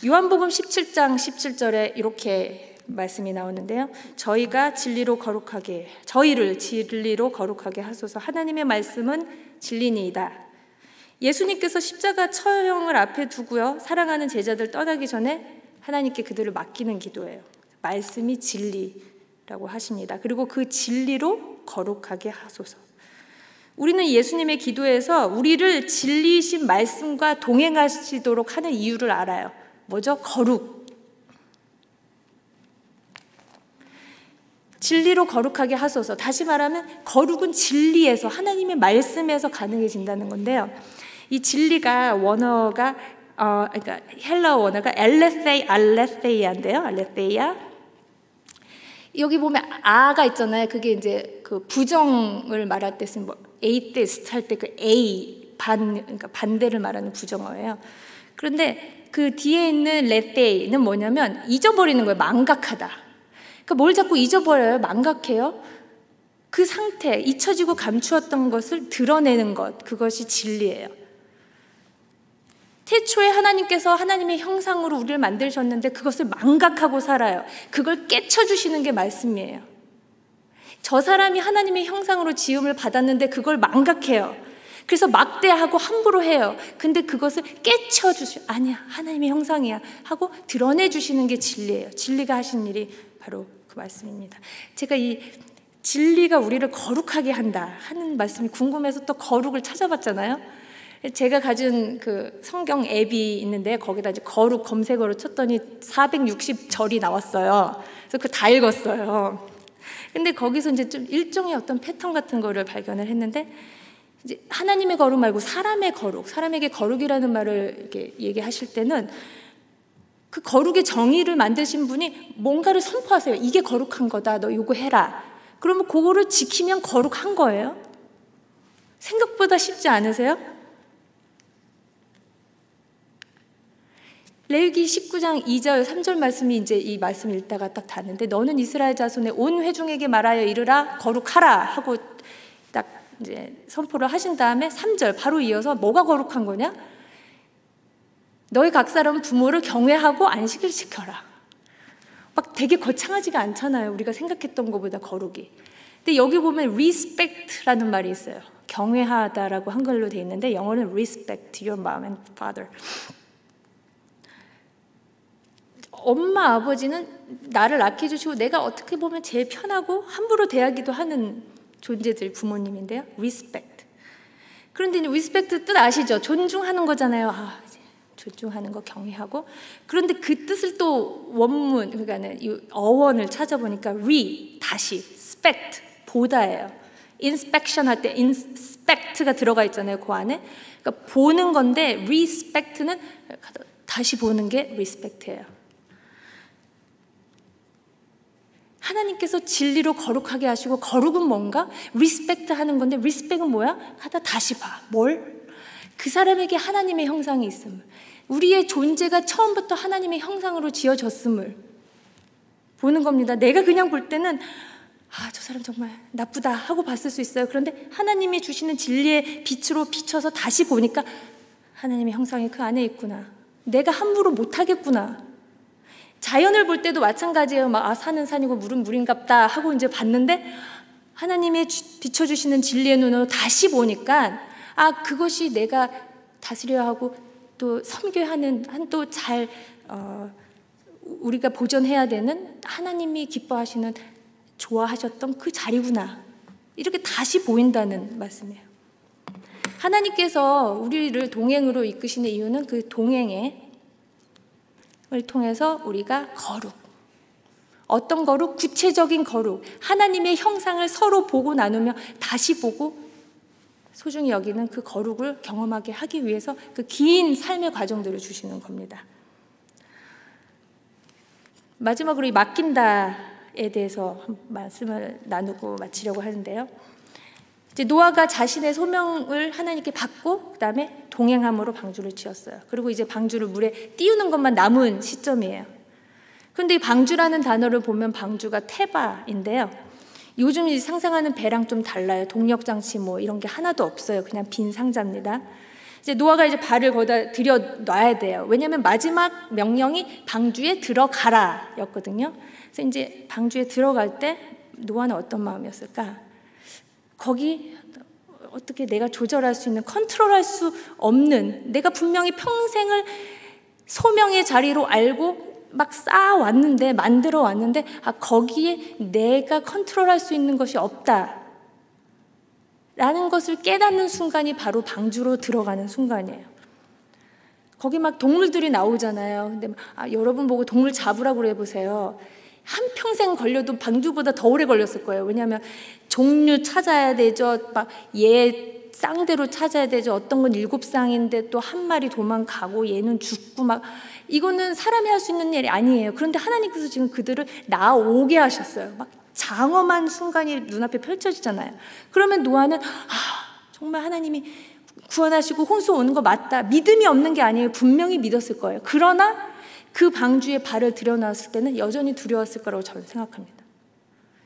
요한복음 17장 17절에 이렇게 말씀이 나오는데요. 저희를 진리로 거룩하게 하소서. 하나님의 말씀은 진리니이다. 예수님께서 십자가 처형을 앞에 두고요, 사랑하는 제자들 떠나기 전에 하나님께 그들을 맡기는 기도예요. 말씀이 진리라고 하십니다. 그리고 그 진리로 거룩하게 하소서. 우리는 예수님의 기도에서 우리를 진리이신 말씀과 동행하시도록 하는 이유를 알아요. 뭐죠? 거룩. 진리로 거룩하게 하소서. 다시 말하면 거룩은 진리에서, 하나님의 말씀에서 가능해진다는 건데요. 이 진리가 원어가 그러니까 헬라어 원어가 알레테이아인데요. 알레테이아. 여기 보면 아가 있잖아요. 그게 이제 그 부정을 말할 때 쓰는 뭐 에이테스트 할 때 그 A 그러니까 반대를 말하는 부정어예요. 그런데 그 뒤에 있는 레테이는 뭐냐면 잊어버리는 거예요. 망각하다. 그러니까 뭘 자꾸 잊어버려요? 망각해요. 그 상태, 잊혀지고 감추었던 것을 드러내는 것, 그것이 진리예요. 태초에 하나님께서 하나님의 형상으로 우리를 만드셨는데 그것을 망각하고 살아요. 그걸 깨쳐주시는 게 말씀이에요. 저 사람이 하나님의 형상으로 지음을 받았는데 그걸 망각해요. 그래서 막대하고 함부로 해요. 근데 그것을 아니야, 하나님의 형상이야 하고 드러내주시는 게 진리예요. 진리가 하신 일이 바로 그 말씀입니다. 제가 이 진리가 우리를 거룩하게 한다 하는 말씀이 궁금해서 또 거룩을 찾아봤잖아요. 제가 가진 그 성경 앱이 있는데 거기다 이제 거룩 검색어로 쳤더니 460절이 나왔어요. 그래서 그거 다 읽었어요. 근데 거기서 이제 좀 일종의 어떤 패턴 같은 거를 발견을 했는데, 이제 하나님의 거룩 말고 사람의 거룩, 사람에게 거룩이라는 말을 이렇게 얘기하실 때는 그 거룩의 정의를 만드신 분이 뭔가를 선포하세요. 이게 거룩한 거다. 너 이거 해라. 그러면 그거를 지키면 거룩한 거예요. 생각보다 쉽지 않으세요? 레위기 19장 2절 3절 말씀이 이제 이 말씀을 읽다가 딱 닿는데, 너는 이스라엘 자손의 온 회중에게 말하여 이르라 거룩하라 하고 딱 이제 선포를 하신 다음에 3절 바로 이어서 뭐가 거룩한 거냐? 너희 각 사람은 부모를 경외하고 안식을 지켜라. 막 되게 거창하지가 않잖아요. 우리가 생각했던 것보다 거룩이. 근데 여기 보면 respect라는 말이 있어요. 경외하다라고 한글로 돼 있는데 영어는 respect your mom and father. 엄마 아버지는 나를 낳게 해주시고 내가 어떻게 보면 제일 편하고 함부로 대하기도 하는 존재들, 부모님인데요. respect. 그런데 이제 respect 뜻 아시죠? 존중하는 거잖아요. 존중하는 거, 경외하고. 그런데 그 뜻을 또 원문, 그러니까 이 어원을 찾아보니까 다시, spect, 보다예요. inspection 할 때 inspect가 들어가 있잖아요. 그 안에. 그러니까 보는 건데 respect는 다시 보는 게 respect예요. 하나님께서 진리로 거룩하게 하시고, 거룩은 뭔가? 리스펙트 하는 건데, 리스펙은 뭐야? 하다 다시 봐. 뭘? 그 사람에게 하나님의 형상이 있음을, 우리의 존재가 처음부터 하나님의 형상으로 지어졌음을 보는 겁니다. 내가 그냥 볼 때는 저 사람 정말 나쁘다 하고 봤을 수 있어요. 그런데 하나님이 주시는 진리의 빛으로 비춰서 다시 보니까 하나님의 형상이 그 안에 있구나. 내가 함부로 못하겠구나. 자연을 볼 때도 마찬가지예요. 산은 산이고 물은 물인갑다 하고 이제 봤는데, 하나님의 비춰주시는 진리의 눈으로 다시 보니까 그것이 내가 다스려야 하고 또 섬겨야 하는, 또 잘 우리가 보존해야 되는, 하나님이 기뻐하시는, 좋아하셨던 그 자리구나. 이렇게 다시 보인다는 말씀이에요. 하나님께서 우리를 동행으로 이끄시는 이유는 그 동행에 을 통해서 우리가 거룩, 어떤 거룩? 구체적인 거룩, 하나님의 형상을 서로 보고 나누며 다시 보고 소중히 여기는 그 거룩을 경험하게 하기 위해서 그 긴 삶의 과정들을 주시는 겁니다. 마지막으로 이 맡긴다에 대해서 말씀을 나누고 마치려고 하는데요. 이제 노아가 자신의 소명을 하나님께 받고 그 다음에 동행함으로 방주를 지었어요. 그리고 이제 방주를 물에 띄우는 것만 남은 시점이에요. 그런데 이 방주라는 단어를 보면 방주가 테바인데요. 요즘 상상하는 배랑 좀 달라요. 동력장치 이런 게 하나도 없어요. 그냥 빈 상자입니다. 이제 노아가 이제 발을 거기다 들여놔야 돼요. 왜냐하면 마지막 명령이 방주에 들어가라였거든요. 그래서 이제 방주에 들어갈 때 노아는 어떤 마음이었을까? 거기 어떻게 내가 조절할 수 있는, 컨트롤할 수 없는, 내가 분명히 평생을 소명의 자리로 알고 막 쌓아왔는데, 만들어 왔는데, 거기에 내가 컨트롤할 수 있는 것이 없다 라는 것을 깨닫는 순간이 바로 방주로 들어가는 순간이에요. 거기 막 동물들이 나오잖아요. 근데 여러분 보고 동물 잡으라고 해보세요. 한평생 걸려도 방주보다 더 오래 걸렸을 거예요. 왜냐하면 종류 찾아야 되죠. 막 얘 쌍대로 찾아야 되죠. 어떤 건 7쌍인데 또 한 마리 도망가고 얘는 죽고 막, 이거는 사람이 할 수 있는 일이 아니에요. 그런데 하나님께서 지금 그들을 나오게 하셨어요. 막 장엄한 순간이 눈앞에 펼쳐지잖아요. 그러면 노아는 정말 하나님이 구원하시고 홍수 오는 거 맞다, 믿음이 없는 게 아니에요. 분명히 믿었을 거예요. 그러나 그 방주에 발을 들여놨을 때는 여전히 두려웠을 거라고 저는 생각합니다.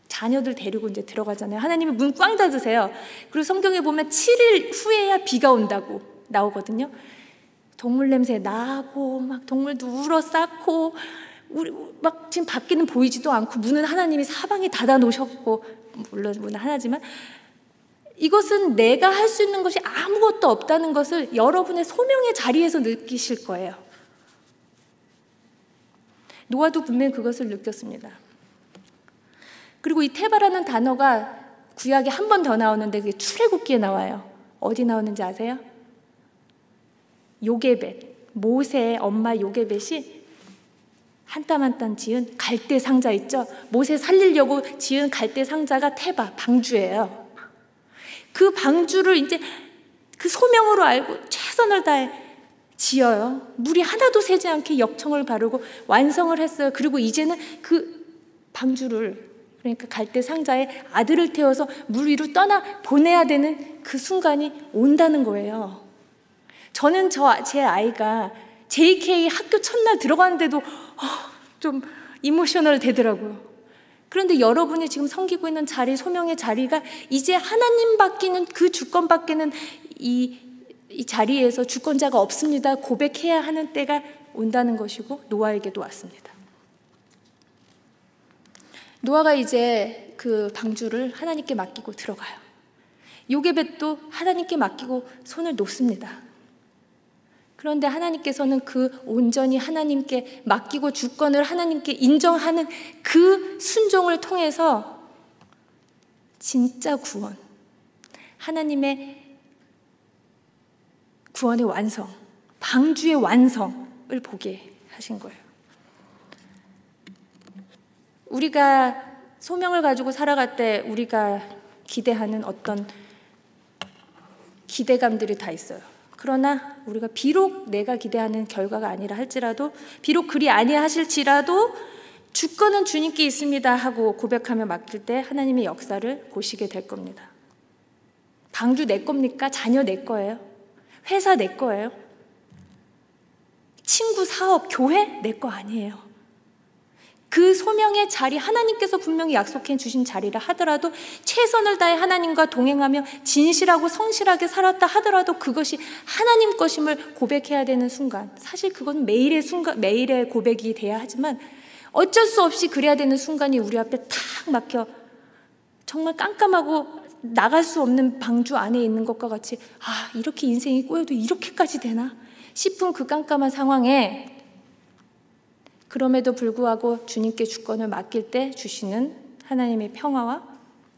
자녀들 데리고 이제 들어가잖아요. 하나님이 문 꽝 닫으세요. 그리고 성경에 보면 7일 후에야 비가 온다고 나오거든요. 동물 냄새 나고 막 동물도 울어쌌고, 우리 막 지금 밖에는 보이지도 않고, 문은 하나님이 사방에 닫아 놓으셨고, 물론 문은 하나지만 이것은 내가 할 수 있는 것이 아무것도 없다는 것을 여러분의 소명의 자리에서 느끼실 거예요. 노아도 분명히 그것을 느꼈습니다. 그리고 이 테바라는 단어가 구약에 한 번 더 나오는데 그게 출애굽기에 나와요. 어디 나오는지 아세요? 요게벳, 모세의 엄마 요게벳이 한 땀 한 땀 지은 갈대 상자 있죠? 모세 살리려고 지은 갈대 상자가 테바, 방주예요. 그 방주를 이제 그 소명으로 알고 최선을 다해 지어요. 물이 하나도 새지 않게 역청을 바르고 완성을 했어요. 그리고 이제는 그 방주를, 그러니까 갈대 상자에 아들을 태워서 물 위로 떠나 보내야 되는 그 순간이 온다는 거예요. 저는 제 아이가 JK 학교 첫날 들어가는데도 좀 이모셔널 되더라고요. 그런데 여러분이 지금 섬기고 있는 자리, 소명의 자리가 이제 하나님밖에는, 그 주권밖에는 이 자리에서 주권자가 없습니다 고백해야 하는 때가 온다는 것이고, 노아에게도 왔습니다. 노아가 이제 그 방주를 하나님께 맡기고 들어가요. 요게벳도 하나님께 맡기고 손을 놓습니다. 그런데 하나님께서는 그 온전히 하나님께 맡기고 주권을 하나님께 인정하는 그 순종을 통해서 진짜 구원, 하나님의 구원의 완성, 방주의 완성을 보게 하신 거예요. 우리가 소명을 가지고 살아갈 때 우리가 기대하는 어떤 기대감들이 다 있어요. 그러나 우리가 비록 내가 기대하는 결과가 아니라 할지라도, 비록 그리 아니하실지라도 주권은 주님께 있습니다 하고 고백하며 맡길 때 하나님의 역사를 보시게 될 겁니다. 방주 내 겁니까? 자녀 내 거예요? 회사 내 거예요? 친구, 사업, 교회 내 거 아니에요. 그 소명의 자리, 하나님께서 분명히 약속해 주신 자리라 하더라도 최선을 다해 하나님과 동행하며 진실하고 성실하게 살았다 하더라도 그것이 하나님 것임을 고백해야 되는 순간, 사실 그건 매일의 순간, 매일의 고백이 돼야 하지만 어쩔 수 없이 그래야 되는 순간이 우리 앞에 탁 막혀 정말 깜깜하고 나갈 수 없는 방주 안에 있는 것과 같이, 이렇게 인생이 꼬여도 이렇게까지 되나 싶은 그 깜깜한 상황에, 그럼에도 불구하고 주님께 주권을 맡길 때 주시는 하나님의 평화와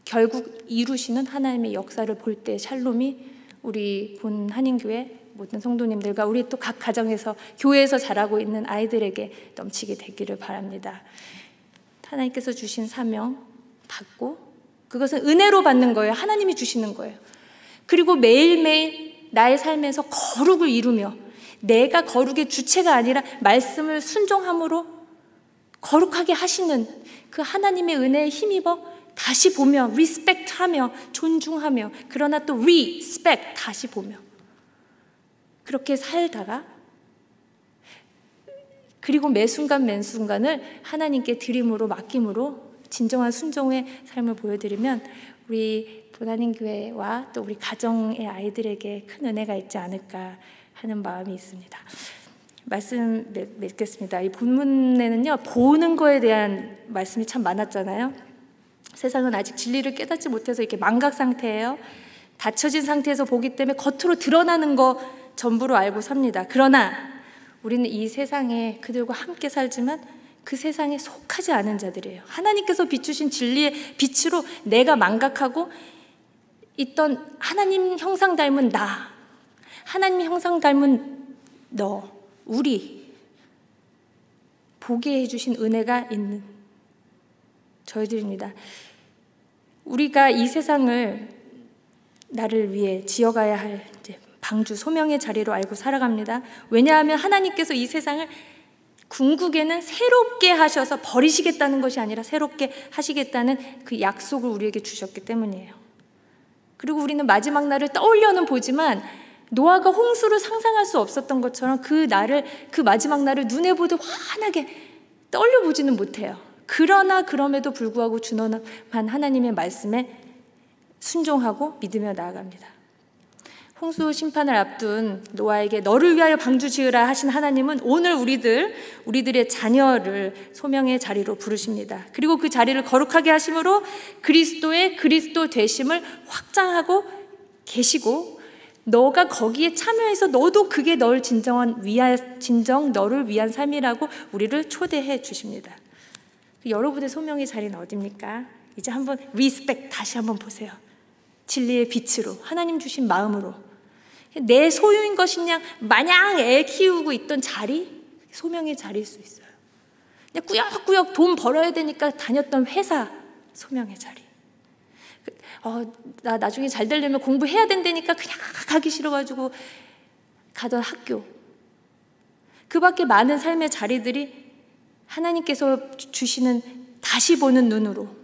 결국 이루시는 하나님의 역사를 볼 때 샬롬이 우리 본 한인교회 모든 성도님들과 우리 또 각 가정에서, 교회에서 자라고 있는 아이들에게 넘치게 되기를 바랍니다. 하나님께서 주신 사명 받고, 그것은 은혜로 받는 거예요. 하나님이 주시는 거예요. 그리고 매일매일 나의 삶에서 거룩을 이루며, 내가 거룩의 주체가 아니라 말씀을 순종함으로 거룩하게 하시는 그 하나님의 은혜에 힘입어 다시 보며, 리스펙트하며, 존중하며, 그러나 또 리스펙트, 다시 보며 그렇게 살다가, 그리고 매 순간 매 순간을 하나님께 드림으로, 맡김으로 진정한 순종의 삶을 보여드리면 우리 본한인교회와 또 우리 가정의 아이들에게 큰 은혜가 있지 않을까 하는 마음이 있습니다. 말씀 맺겠습니다. 이 본문에는요, 보는 거에 대한 말씀이 참 많았잖아요. 세상은 아직 진리를 깨닫지 못해서 이렇게 망각 상태예요. 닫혀진 상태에서 보기 때문에 겉으로 드러나는 거 전부로 알고 삽니다. 그러나 우리는 이 세상에 그들과 함께 살지만 그 세상에 속하지 않은 자들이에요. 하나님께서 비추신 진리의 빛으로 내가 망각하고 있던 하나님 형상 닮은 나, 하나님 형상 닮은 너, 우리 보게 해주신 은혜가 있는 저희들입니다. 우리가 이 세상을 나를 위해 지어가야 할 방주 소명의 자리로 알고 살아갑니다. 왜냐하면 하나님께서 이 세상을 궁극에는 새롭게 하셔서 버리시겠다는 것이 아니라 새롭게 하시겠다는 그 약속을 우리에게 주셨기 때문이에요. 그리고 우리는 마지막 날을 떠올려는 보지만 노아가 홍수를 상상할 수 없었던 것처럼 그 마지막 날을 눈에 보듯 환하게 떠올려 보지는 못해요. 그러나 그럼에도 불구하고 준엄한 하나님의 말씀에 순종하고 믿으며 나아갑니다. 홍수 심판을 앞둔 노아에게 너를 위하여 방주 지으라 하신 하나님은 오늘 우리들의 자녀를 소명의 자리로 부르십니다. 그리고 그 자리를 거룩하게 하심으로 그리스도의 그리스도 되심을 확장하고 계시고 너가 거기에 참여해서 너도 그게 너를 진정 너를 위한 삶이라고 우리를 초대해 주십니다. 여러분의 소명의 자리는 어디입니까? 이제 한번 리스펙 다시 한번 보세요. 진리의 빛으로 하나님 주신 마음으로 내 소유인 것이냐 마냥 애 키우고 있던 자리 소명의 자리일 수 있어요. 그냥 꾸역꾸역 돈 벌어야 되니까 다녔던 회사 소명의 자리. 나 나중에 잘 되려면 공부해야 된다니까 그냥 가기 싫어가지고 가던 학교. 그 밖에 많은 삶의 자리들이 하나님께서 주시는 다시 보는 눈으로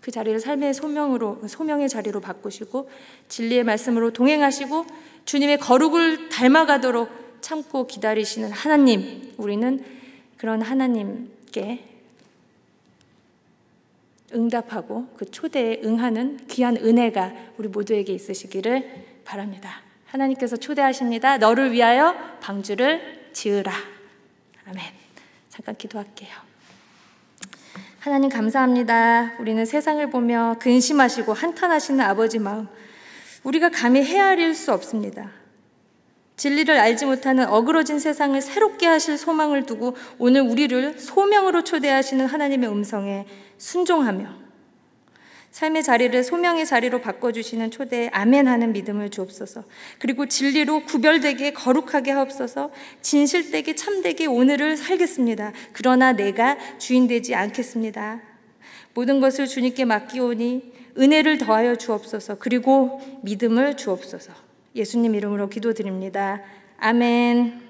그 자리를 삶의 소명의 자리로 바꾸시고 진리의 말씀으로 동행하시고 주님의 거룩을 닮아가도록 참고 기다리시는 하나님, 우리는 그런 하나님께 응답하고 그 초대에 응하는 귀한 은혜가 우리 모두에게 있으시기를 바랍니다. 하나님께서 초대하십니다. 너를 위하여 방주를 지으라. 아멘. 잠깐 기도할게요. 하나님 감사합니다. 우리는 세상을 보며 근심하시고 한탄하시는 아버지 마음, 우리가 감히 헤아릴 수 없습니다. 진리를 알지 못하는 어그러진 세상을 새롭게 하실 소망을 두고 오늘 우리를 소명으로 초대하시는 하나님의 음성에 순종하며 삶의 자리를 소명의 자리로 바꿔주시는 초대에 아멘하는 믿음을 주옵소서. 그리고 진리로 구별되게 거룩하게 하옵소서. 진실되게 참되게 오늘을 살겠습니다. 그러나 내가 주인 되지 않겠습니다. 모든 것을 주님께 맡기오니 은혜를 더하여 주옵소서. 그리고 믿음을 주옵소서. 예수님 이름으로 기도드립니다. 아멘.